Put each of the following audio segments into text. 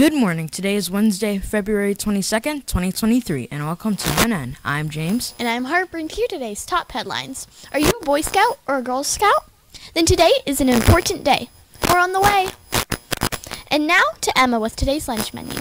Good morning. Today is Wednesday, February 22nd, 2023, and welcome to NN. I'm James. And I'm Harper, and here are today's top headlines. Are you a Boy Scout or a Girl Scout? Then today is an important day. We're on the way. And now to Emma with today's lunch menu.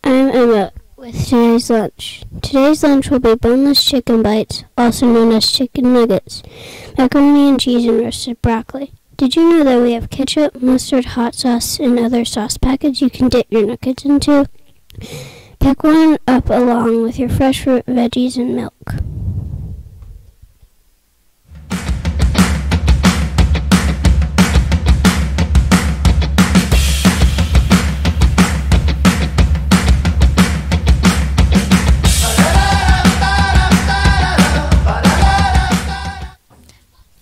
I'm Emma with today's lunch. Today's lunch will be boneless chicken bites, also known as chicken nuggets, macaroni and cheese, and roasted broccoli. Did you know that we have ketchup, mustard, hot sauce, and other sauce packets you can dip your nuggets into? Pick one up along with your fresh fruit, veggies, and milk.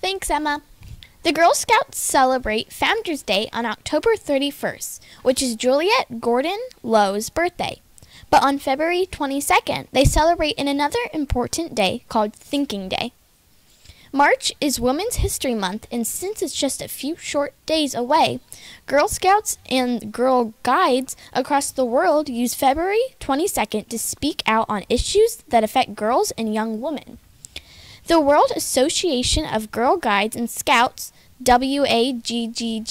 Thanks, Emma. The Girl Scouts celebrate Founders Day on October 31st, which is Juliet Gordon Lowe's birthday. But on February 22nd, they celebrate another important day called Thinking Day. March is Women's History Month, and since it's just a few short days away, Girl Scouts and Girl Guides across the world use February 22nd to speak out on issues that affect girls and young women. The World Association of Girl Guides and Scouts, WAGGGS,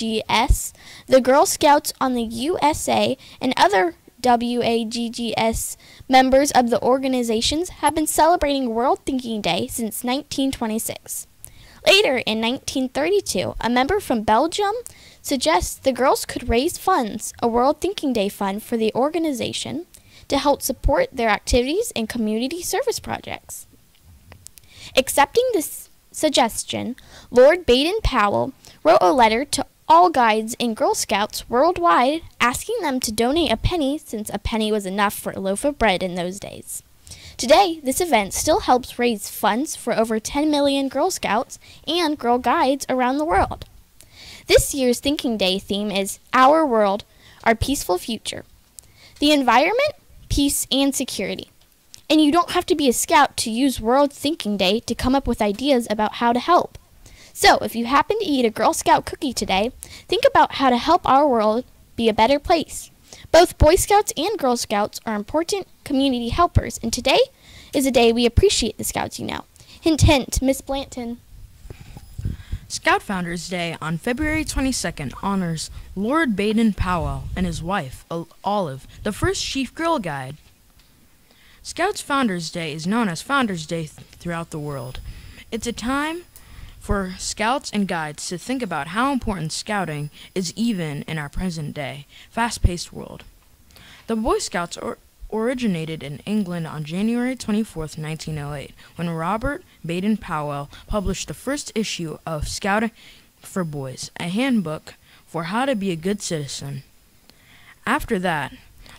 the Girl Scouts on the USA, and other WAGGS members of the organizations have been celebrating World Thinking Day since 1926. Later, in 1932, a member from Belgium suggests the girls could raise funds, a World Thinking Day fund for the organization, to help support their activities and community service projects. Accepting this suggestion, Lord Baden-Powell wrote a letter to all guides and Girl Scouts worldwide asking them to donate a penny, since a penny was enough for a loaf of bread in those days. Today, this event still helps raise funds for over 10 million Girl Scouts and Girl Guides around the world. This year's Thinking Day theme is Our World, Our Peaceful Future. The environment, peace, and security. And you don't have to be a scout to use World Thinking Day to come up with ideas about how to help. So, if you happen to eat a Girl Scout cookie today, think about how to help our world be a better place. Both Boy Scouts and Girl Scouts are important community helpers, and today is a day we appreciate the Scouts you know. Hint, hint, Miss Blanton. Scout Founders Day on February 22nd honors Lord Baden-Powell and his wife, Olive, the first Chief Girl Guide. Scouts Founders Day is known as Founders Day throughout the world. It's a time for Scouts and Guides to think about how important Scouting is even in our present day, fast-paced world. The Boy Scouts originated in England on January 24, 1908, when Robert Baden-Powell published the first issue of Scouting for Boys, a handbook for how to be a good citizen. After that,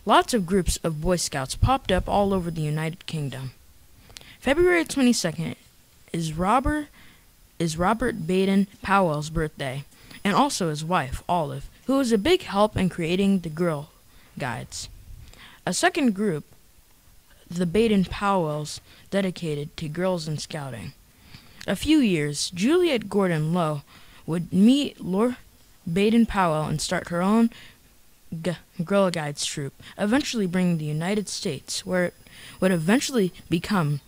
lots of groups of Boy Scouts popped up all over the United Kingdom. February 22nd is Robert Baden-Powell's birthday, and also his wife, Olive, who was a big help in creating the Girl Guides. A second group, the Baden-Powells, dedicated to girls and scouting. A few years, Juliet Gordon Lowe would meet Lord Baden-Powell and start her own Girl Guides troop, eventually bringing the United States, where it would eventually become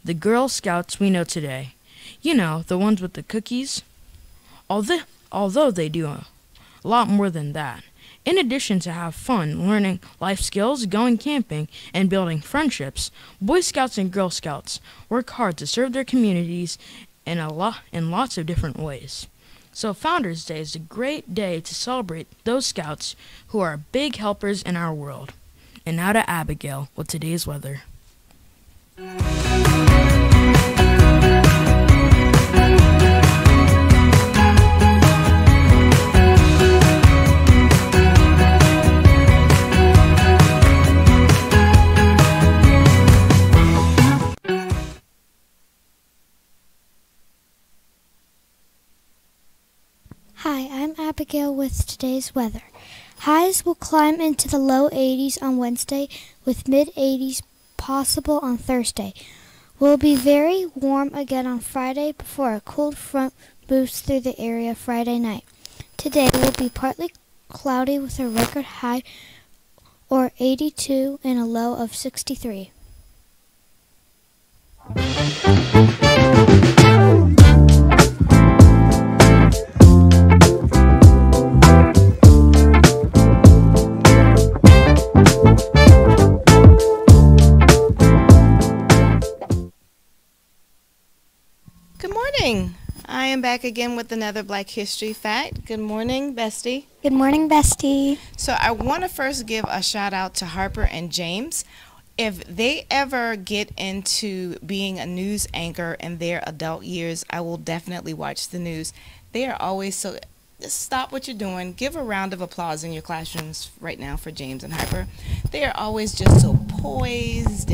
the Girl Scouts we know today. You know, the ones with the cookies. Although they do a lot more than that. In addition to have fun learning life skills, going camping, and building friendships, Boy Scouts and Girl Scouts work hard to serve their communities in lots of different ways. So Founders Day is a great day to celebrate those Scouts who are big helpers in our world. And now to Abigail with today's weather. Hi, I'm Abigail with today's weather. Highs will climb into the low 80s on Wednesday with mid-80s possible on Thursday. Will be very warm again on Friday before a cold front moves through the area Friday night. Today will be partly cloudy with a record high or 82 and a low of 63. Good morning. I am back again with another Black History Fact. Good morning, Bestie. Good morning, Bestie. So I want to first give a shout out to Harper and James. If they ever get into being a news anchor in their adult years, I will definitely watch the news. They are always so... Just stop what you're doing. Give a round of applause in your classrooms right now for James and Harper. They are always just so poised,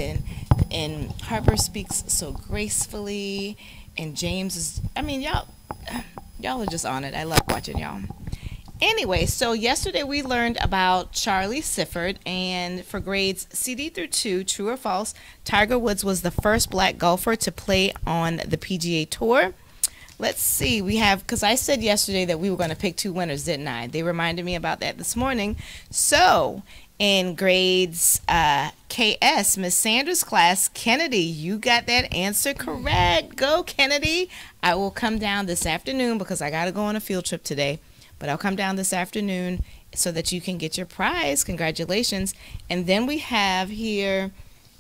and Harper speaks so gracefully. And James is, I mean, y'all are just on it. I love watching y'all. Anyway, so yesterday we learned about Charlie Sifford, and for grades CD through 2, true or false, Tiger Woods was the first black golfer to play on the PGA Tour. Let's see, we have, because I said yesterday that we were going to pick 2 winners, didn't I? They reminded me about that this morning. So, in grades KS, Miss Sanders' class, Kennedy, you got that answer correct. Go, Kennedy. I will come down this afternoon because I got to go on a field trip today. But I'll come down this afternoon so that you can get your prize. Congratulations. And then we have here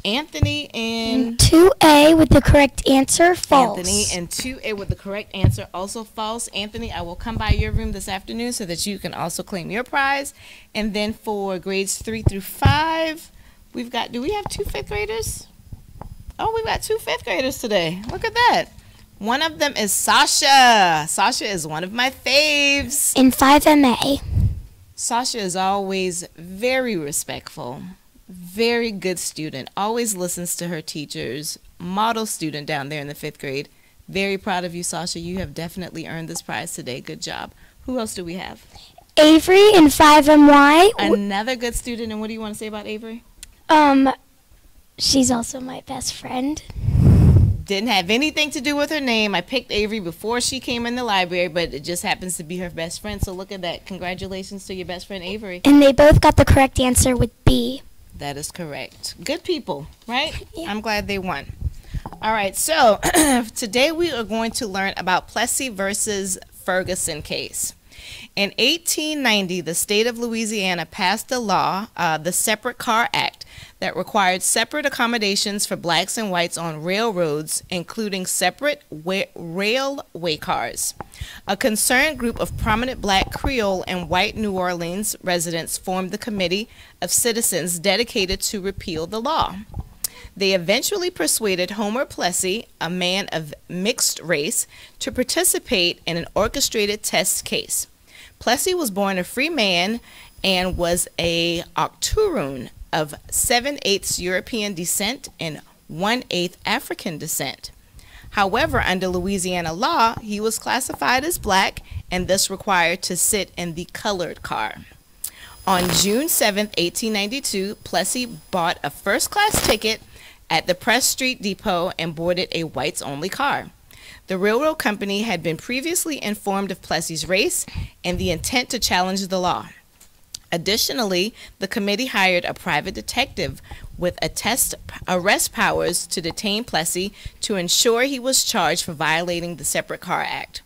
Anthony in 2A with the correct answer, false. Anthony in 2A with the correct answer, also false. Anthony, I will come by your room this afternoon so that you can also claim your prize. And then for grades 3 through 5, we've got, do we have 2 fifth graders? Oh, we've got 2 fifth graders today. Look at that. One of them is Sasha. Sasha is one of my faves. In 5MA. Sasha is always very respectful. Very good student, always listens to her teachers, model student down there in the 5th grade. Very proud of you, Sasha. You have definitely earned this prize today. Good job. Who else do we have? Avery in 5MY. Another good student. And what do you want to say about Avery? She's also my best friend. Didn't have anything to do with her name. I picked Avery before she came in the library, but it just happens to be her best friend. So look at that. Congratulations to your best friend, Avery. And they both got the correct answer with B. That is correct. Good people, right? Yeah. I'm glad they won. All right, so today we are going to learn about Plessy versus Ferguson case. In 1890, the state of Louisiana passed a law, the Separate Car Act, that required separate accommodations for blacks and whites on railroads, including separate railway cars. A concerned group of prominent black Creole and white New Orleans residents formed the committee of citizens dedicated to repeal the law. They eventually persuaded Homer Plessy, a man of mixed race, to participate in an orchestrated test case. Plessy was born a free man and was a octoroon of 7/8 European descent and 1/8 African descent. However, under Louisiana law, he was classified as black and thus required to sit in the colored car. On June 7, 1892, Plessy bought a first-class ticket at the Press Street Depot and boarded a whites-only car. The railroad company had been previously informed of Plessy's race and the intent to challenge the law. Additionally, the committee hired a private detective with arrest powers to detain Plessy to ensure he was charged for violating the Separate Car Act.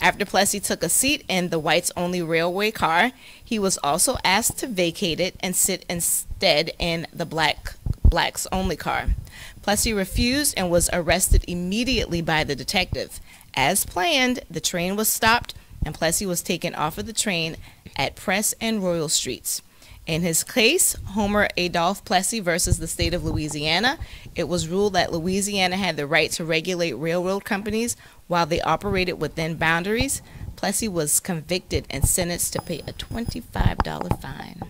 After Plessy took a seat in the whites-only railway car, he was also asked to vacate it and sit instead in the blacks-only car. Plessy refused and was arrested immediately by the detective. As planned, the train was stopped and Plessy was taken off of the train at Press and Royal Streets. In his case, Homer Adolph Plessy versus the state of Louisiana, it was ruled that Louisiana had the right to regulate railroad companies while they operated within boundaries. Plessy was convicted and sentenced to pay a $25 fine.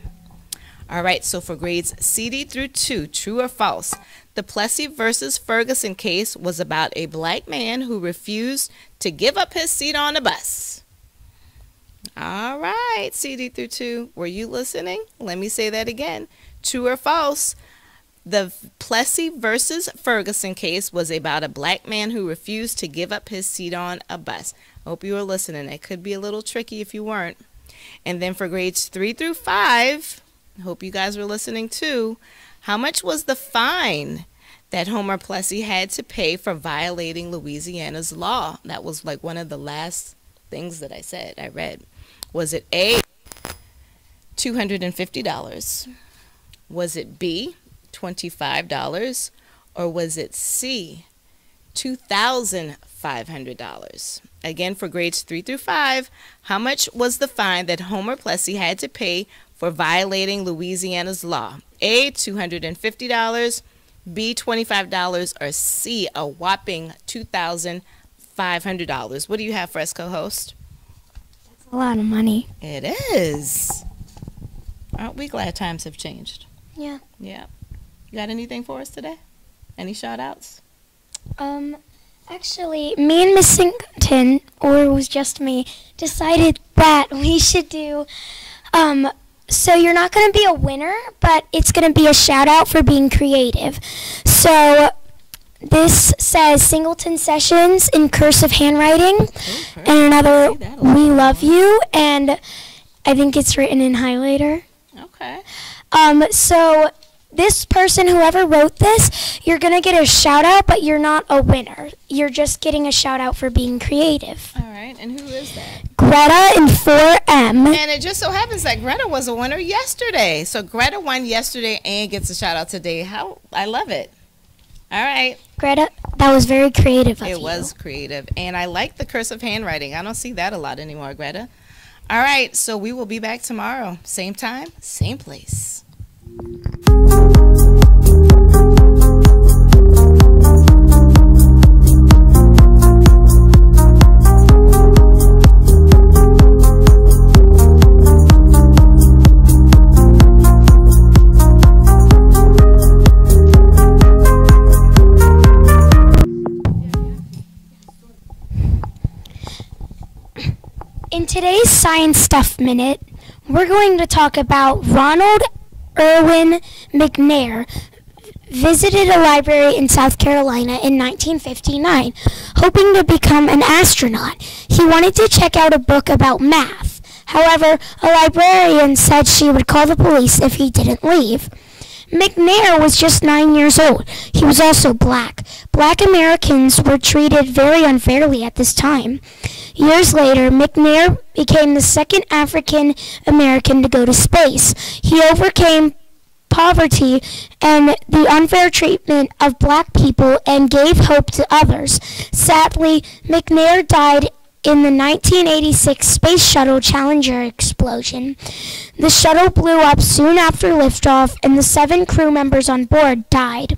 All right, so for grades CD through 2, true or false, the Plessy versus Ferguson case was about a black man who refused to give up his seat on a bus. All right, CD through 2. Were you listening? Let me say that again. True or false? The Plessy versus Ferguson case was about a black man who refused to give up his seat on a bus. Hope you were listening. It could be a little tricky if you weren't. And then for grades 3 through 5, hope you guys were listening too. How much was the fine that Homer Plessy had to pay for violating Louisiana's law? That was like one of the last things that I read. Was it A, $250? Was it B, $25? Or was it C, $2,500? Again, for grades 3 through 5, how much was the fine that Homer Plessy had to pay for violating Louisiana's law? A, $250, B, $25, or C, a whopping $2,500? What do you have for us, co-host? That's a lot of money. It is. Aren't we glad times have changed? Yeah. Yeah. You got anything for us today? Any shout-outs? Actually, me and Miss Singleton, or it was just me, decided that we should do, so you're not going to be a winner, but it's going to be a shout-out for being creative. So this says Singleton Sessions in cursive handwriting, and another, we love you, and I think it's written in highlighter. Okay. So this person, whoever wrote this, you're going to get a shout-out, but you're not a winner. You're just getting a shout-out for being creative. All right. And who is that? Greta in 4M. And it just so happens that Greta was a winner yesterday. So Greta won yesterday and gets a shout-out today. I love it. All right. Greta, that was very creative of you. It was creative. And I like the cursive handwriting. I don't see that a lot anymore, Greta. All right. So we will be back tomorrow. Same time, same place. In today's Science Stuff Minute, we're going to talk about Ronald Irwin McNair visited a library in South Carolina in 1959, hoping to become an astronaut. He wanted to check out a book about math. However, a librarian said she would call the police if he didn't leave. McNair was just 9 years old. He was also black. Black Americans were treated very unfairly at this time. Years later, McNair became the second African American to go to space. He overcame poverty and the unfair treatment of black people and gave hope to others. Sadly, McNair died in the 1986 Space Shuttle Challenger explosion. The shuttle blew up soon after liftoff, and the 7 crew members on board died.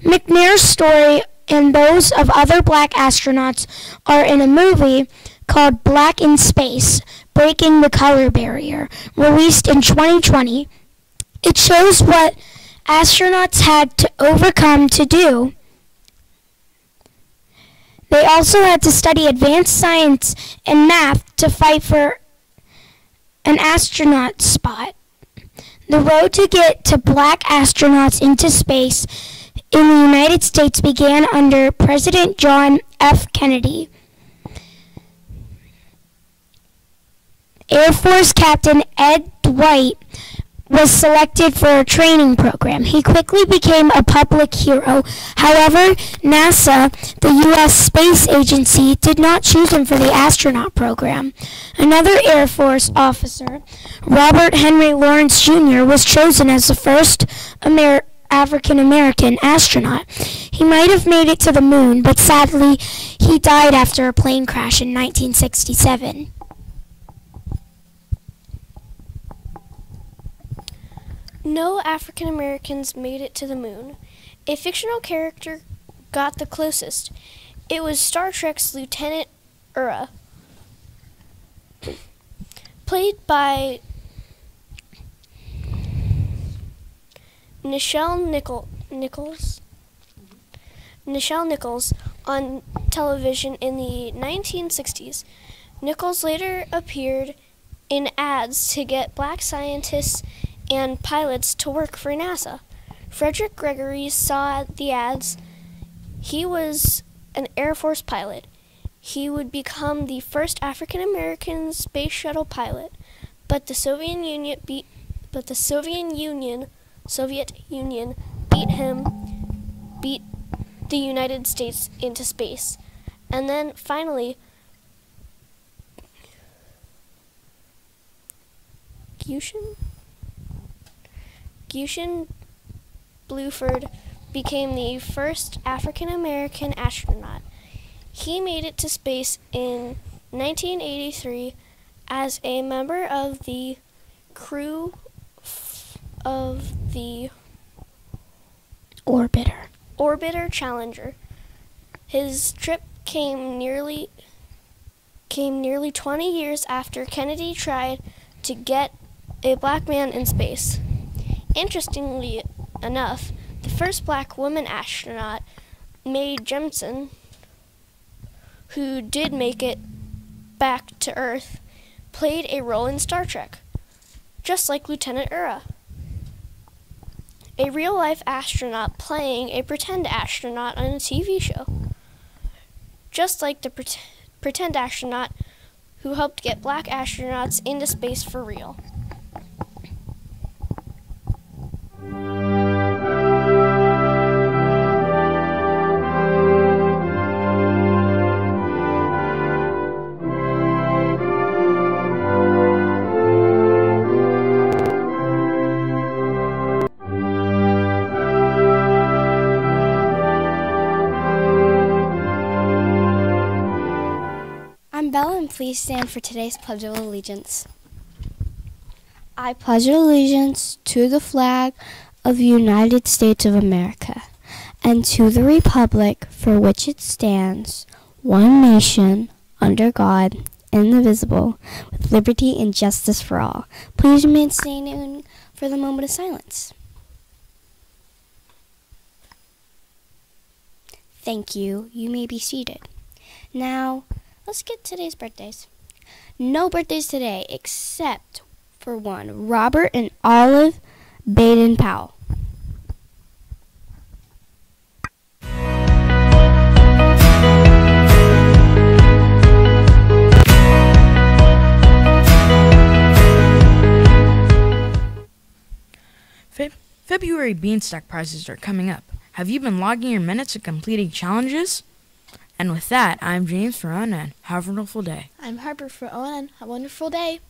McNair's story and those of other black astronauts are in a movie called Black in Space, Breaking the Color Barrier, released in 2020. It shows what astronauts had to overcome to do. They also had to study advanced science and math to fight for an astronaut spot. The road to get to black astronauts into space in the United States began under President John F. Kennedy. Air Force Captain Ed Dwight was selected for a training program. He quickly became a public hero. However, NASA, the U.S. Space Agency, did not choose him for the astronaut program. Another Air Force officer, Robert Henry Lawrence Jr., was chosen as the first African-American astronaut. He might have made it to the moon, but sadly, he died after a plane crash in 1967. No African Americans made it to the moon. A fictional character got the closest. It was Star Trek's Lieutenant Uhura, played by Nichelle Nichols on television in the 1960s. Nichols later appeared in ads to get black scientists and pilots to work for NASA. Frederick Gregory saw the ads. He was an Air Force pilot. He would become the first African American space shuttle pilot, but the Soviet Union beat the United States into space. And then finally, Gushin Bluford became the first African American astronaut. He made it to space in 1983 as a member of the crew of the Orbiter Challenger. His trip came nearly 20 years after Kennedy tried to get a black man in space. Interestingly enough, the first black woman astronaut, Mae Jemison, who did make it back to Earth, played a role in Star Trek, just like Lieutenant Uhura. A real-life astronaut playing a pretend astronaut on a TV show, just like the pretend astronaut who helped get black astronauts into space for real. Bella, and please stand for today's Pledge of Allegiance. I pledge allegiance to the flag of the United States of America and to the republic for which it stands, one nation, under God, indivisible, with liberty and justice for all. Please remain standing for the moment of silence. Thank you. You may be seated. Now, let's get today's birthdays. No birthdays today except for one, Robert and Olive Baden-Powell. February Beanstalk prizes are coming up. Have you been logging your minutes and completing challenges? And with that, I'm James for ONN. Have a wonderful day. I'm Harper for ONN. Have a wonderful day.